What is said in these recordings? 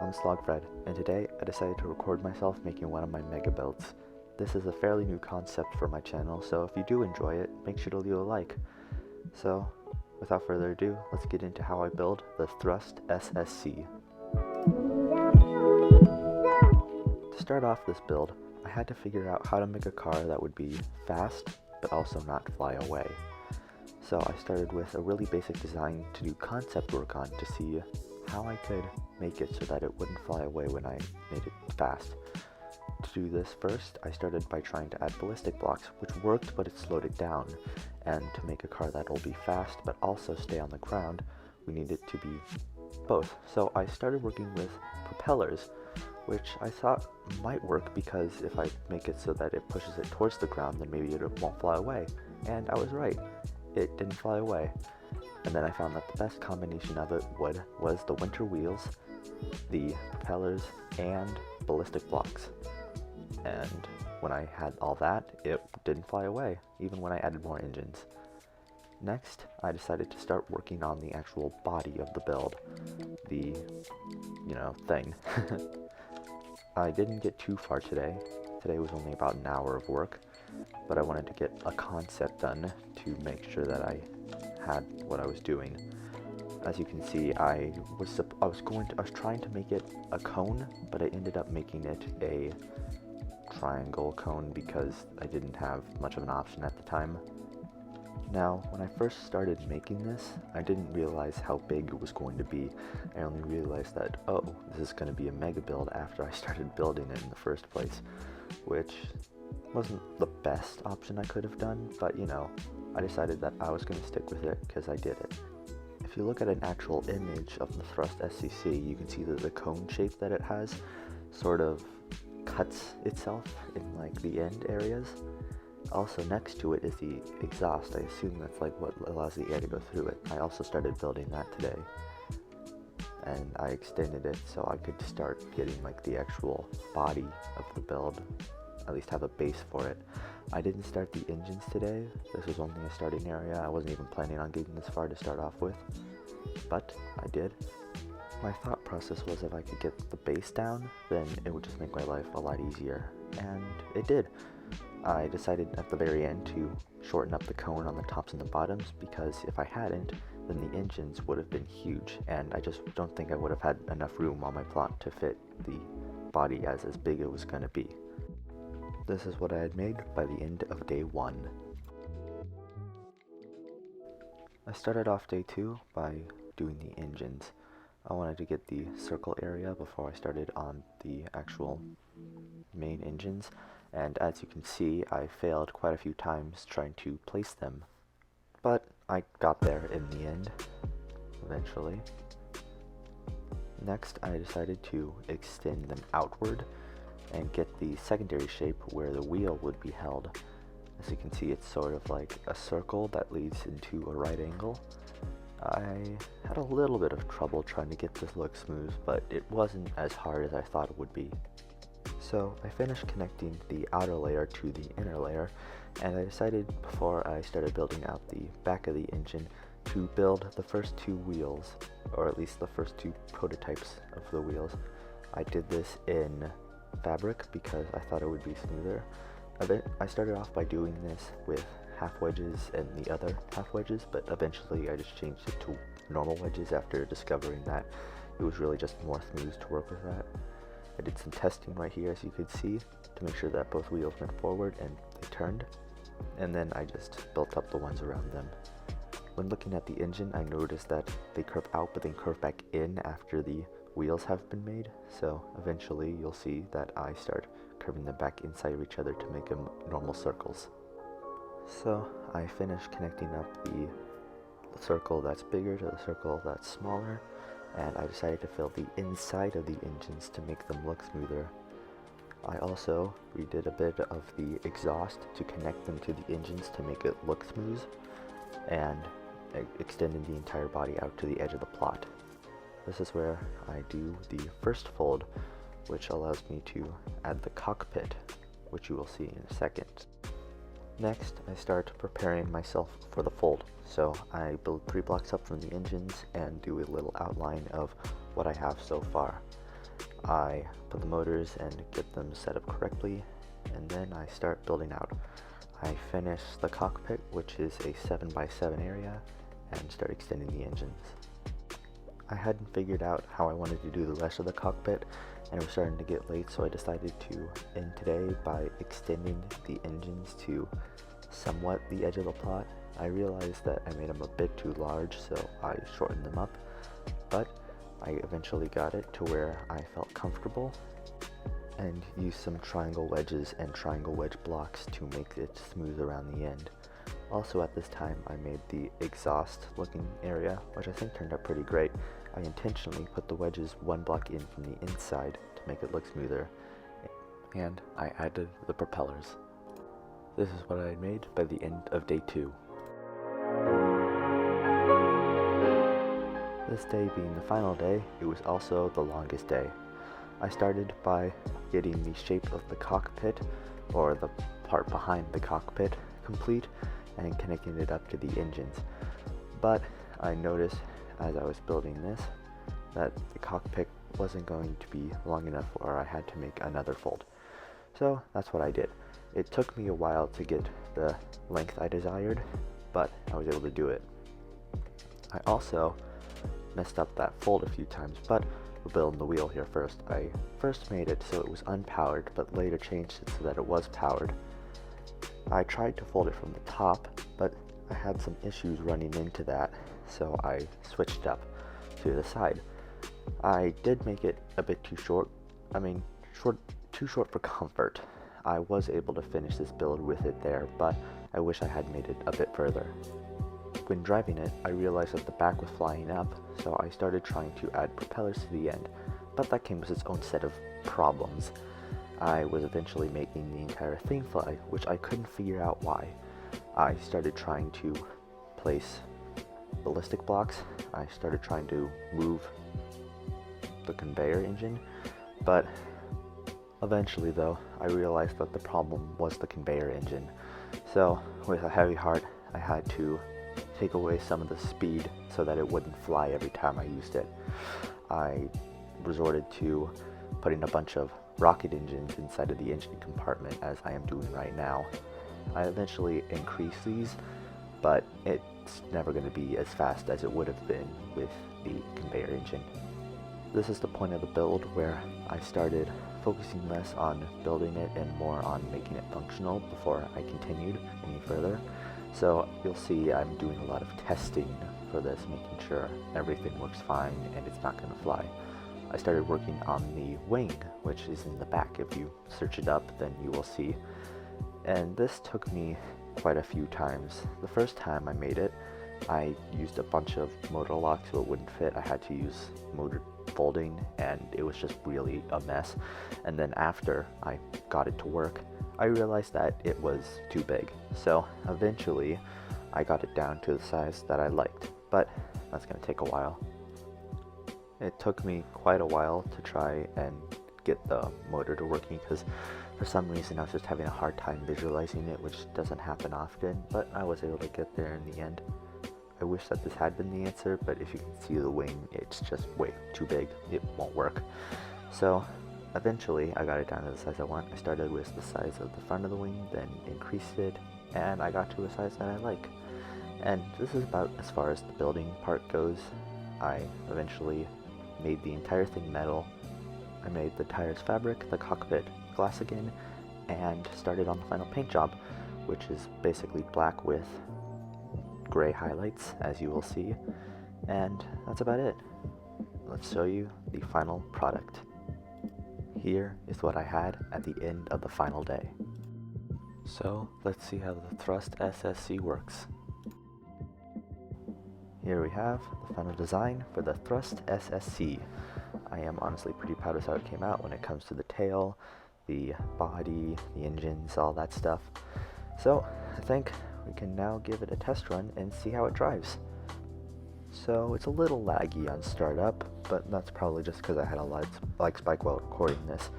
I'm Slogfred, and today I decided to record myself making one of my mega builds. This is a fairly new concept for my channel, so if you do enjoy it, make sure to leave a like. So, without further ado, let's get into how I build the Thrust SSC. To start off this build, I had to figure out how to make a car that would be fast, but also not fly away. So I started with a really basic design to do concept work on to see how I could make it so that it wouldn't fly away when I made it fast. To do this first, I started by trying to add ballistic blocks, which worked, but it slowed it down. And to make a car that'll be fast but also stay on the ground, we need it to be both. So I started working with propellers, which I thought might work because if I make it so that it pushes it towards the ground, then maybe it won't fly away. And I was right. It didn't fly away. And then I found that the best combination of it was the winter wheels, the propellers, and ballistic blocks. And when I had all that, it didn't fly away, even when I added more engines. Next, I decided to start working on the actual body of the build, the, thing. I didn't get too far today. Today was only about an hour of work, but I wanted to get a concept done to make sure that I had what I was doing. As you can see, I was trying to make it a cone, but I ended up making it a triangle cone because I didn't have much of an option at the time. Now, when I first started making this, I didn't realize how big it was going to be. I only realized that, oh, this is going to be a mega build after I started building it in the first place, which wasn't the best option I could have done, but I decided that I was going to stick with it because I did it. If you look at an actual image of the Thrust SCC, you can see that the cone shape that it has sort of cuts itself in like the end areas. Also next to it is the exhaust. I assume that's like what allows the air to go through it. I also started building that today, and I extended it so I could start getting like the actual body of the build, at least have a base for it. I didn't start the engines today. This was only a starting area. I wasn't even planning on getting this far to start off with, but I did. My thought process was if I could get the base down, then it would just make my life a lot easier, and it did. I decided at the very end to shorten up the cone on the tops and the bottoms because if I hadn't, then the engines would have been huge, and I just don't think I would have had enough room on my plot to fit the body as big it was going to be. This is what I had made by the end of day 1. I started off day 2 by doing the engines. I wanted to get the circle area before I started on the actual main engines, and as you can see, I failed quite a few times trying to place them, but I got there in the end, eventually. Next, I decided to extend them outward and get the secondary shape where the wheel would be held. As you can see, it's sort of like a circle that leads into a right angle. I had a little bit of trouble trying to get this look smooth, but it wasn't as hard as I thought it would be. So I finished connecting the outer layer to the inner layer, and I decided before I started building out the back of the engine to build the first 2 wheels, or at least the first 2 prototypes of the wheels. I did this in fabric because I thought it would be smoother. I started off by doing this with half wedges and the other half wedges, but eventually I just changed it to normal wedges after discovering that it was really just more smooth to work with that. I did some testing right here, as you could see, to make sure that both wheels went forward and they turned, and then I just built up the ones around them. When looking at the engine, I noticed that they curve out but then curve back in after the wheels have been made, so eventually you'll see that I start curving them back inside of each other to make them normal circles. So I finished connecting up the circle that's bigger to the circle that's smaller, and I decided to fill the inside of the engines to make them look smoother. I also redid a bit of the exhaust to connect them to the engines to make it look smooth, and extended the entire body out to the edge of the plot. This is where I do the first fold, which allows me to add the cockpit, which you will see in a second. Next, I start preparing myself for the fold. So I build 3 blocks up from the engines and do a little outline of what I have so far. I put the motors and get them set up correctly, and then I start building out. I finish the cockpit, which is a 7x7 area, and start extending the engines. I hadn't figured out how I wanted to do the rest of the cockpit, and it was starting to get late, so I decided to end today by extending the engines to somewhat the edge of the plot. I realized that I made them a bit too large, so I shortened them up, but I eventually got it to where I felt comfortable and used some triangle wedges and triangle wedge blocks to make it smooth around the end. Also at this time I made the exhaust looking area, which I think turned out pretty great. I intentionally put the wedges one block in from the inside to make it look smoother, and I added the propellers. This is what I had made by the end of day 2. This day being the final day, it was also the longest day. I started by getting the shape of the cockpit, or the part behind the cockpit, complete and connecting it up to the engines. But I noticed as I was building this that the cockpit wasn't going to be long enough, or I had to make another fold. So that's what I did. It took me a while to get the length I desired, but I was able to do it. I also messed up that fold a few times, but we're building the wheel here first. I first made it so it was unpowered, but later changed it so that it was powered. I tried to fold it from the top, but I had some issues running into that, so I switched up to the side. I did make it a bit too short. Too short for comfort. I was able to finish this build with it there, but I wish I had made it a bit further. When driving it, I realized that the back was flying up, so I started trying to add propellers to the end, but that came with its own set of problems. I was eventually making the entire thing fly, which I couldn't figure out why. I started trying to place ballistic blocks. I started trying to move the conveyor engine, but eventually though, I realized that the problem was the conveyor engine. So with a heavy heart, I had to take away some of the speed so that it wouldn't fly every time I used it. I resorted to putting a bunch of rocket engines inside of the engine compartment, as I am doing right now. I eventually increased these, but it's never going to be as fast as it would have been with the conveyor engine. This is the point of the build where I started focusing less on building it and more on making it functional before I continued any further. So you'll see I'm doing a lot of testing for this, making sure everything works fine and it's not going to fly. I started working on the wing, which is in the back. If you search it up, then you will see. And this took me quite a few times. The first time I made it, I used a bunch of motor locks so it wouldn't fit. I had to use motor folding, and it was just really a mess. And then after I got it to work, I realized that it was too big. So eventually I got it down to the size that I liked, but that's going to take a while. It took me quite a while to try and get the motor to working, because for some reason I was just having a hard time visualizing it, which doesn't happen often, but I was able to get there in the end. I wish that this had been the answer, but if you can see the wing, it's just way too big. It won't work. So eventually I got it down to the size I want. I started with the size of the front of the wing, then increased it, and I got to a size that I like. And this is about as far as the building part goes. I eventually made the entire thing metal. I made the tires fabric, the cockpit glass again, and started on the final paint job, which is basically black with gray highlights, as you will see, and that's about it. Let's show you the final product. Here is what I had at the end of the final day. So let's see how the thrust SSC works. Here we have the final design for the thrust SSC. I am honestly pretty proud of how it came out when it comes to the tail, the body, the engines, all that stuff. So I think we can now give it a test run and see how it drives. So it's a little laggy on startup, but that's probably just because I had a lag spike while recording this.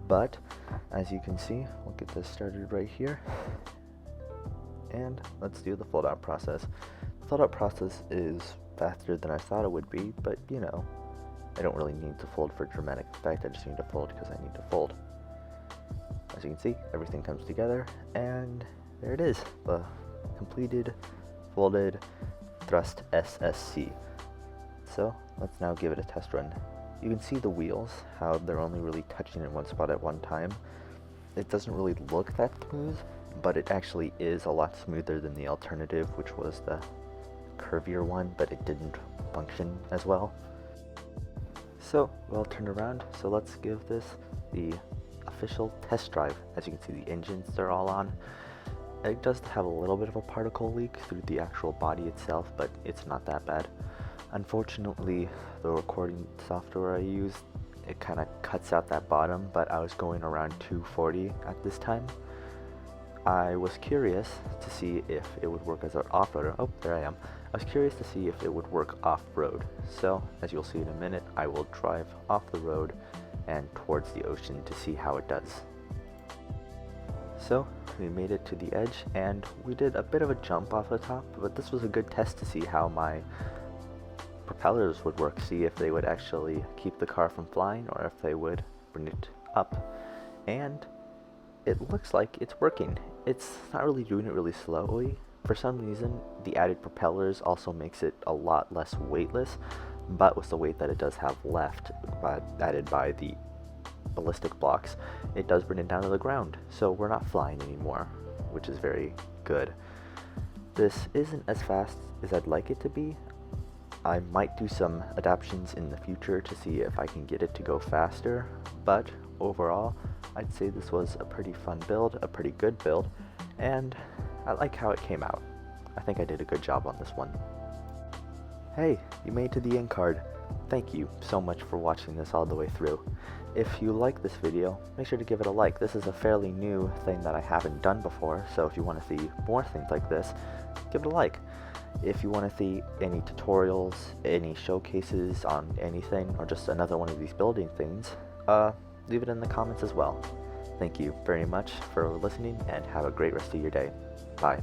But as you can see, we'll get this started right here. And let's do the fold out process. The fold out process is faster than I thought it would be, but you know, I don't really need to fold for dramatic effect, I just need to fold because I need to fold. As you can see, everything comes together, and there it is, the completed folded thrust SSC. So let's now give it a test run. You can see the wheels, how they're only really touching in one spot at one time. It doesn't really look that smooth, but it actually is a lot smoother than the alternative, which was the curvier one, but it didn't function as well. So, well turned around, so let's give this the official test drive. As you can see, the engines are all on. It does have a little bit of a particle leak through the actual body itself, but it's not that bad. Unfortunately, the recording software I used, it kind of cuts out that bottom, but I was going around 240 at this time. I was curious to see if it would work as an off-roader. Oh, there I am. I was curious to see if it would work off-road. So, as you'll see in a minute, I will drive off the road and towards the ocean to see how it does. So, we made it to the edge, and we did a bit of a jump off the top, but this was a good test to see how my propellers would work, see if they would actually keep the car from flying or if they would bring it up. And it looks like it's working. It's not really doing it really slowly. For some reason, the added propellers also makes it a lot less weightless, but with the weight that it does have left, added by the ballistic blocks, it does bring it down to the ground. So we're not flying anymore, which is very good. This isn't as fast as I'd like it to be. I might do some adaptations in the future to see if I can get it to go faster, but overall, I'd say this was a pretty fun build, a pretty good build, and I like how it came out. I think I did a good job on this one. Hey, you made it to the end card. Thank you so much for watching this all the way through. If you like this video, make sure to give it a like. This is a fairly new thing that I haven't done before, so if you want to see more things like this, give it a like. If you want to see any tutorials, any showcases on anything, or just another one of these building things, leave it in the comments as well. Thank you very much for listening, and have a great rest of your day. Bye.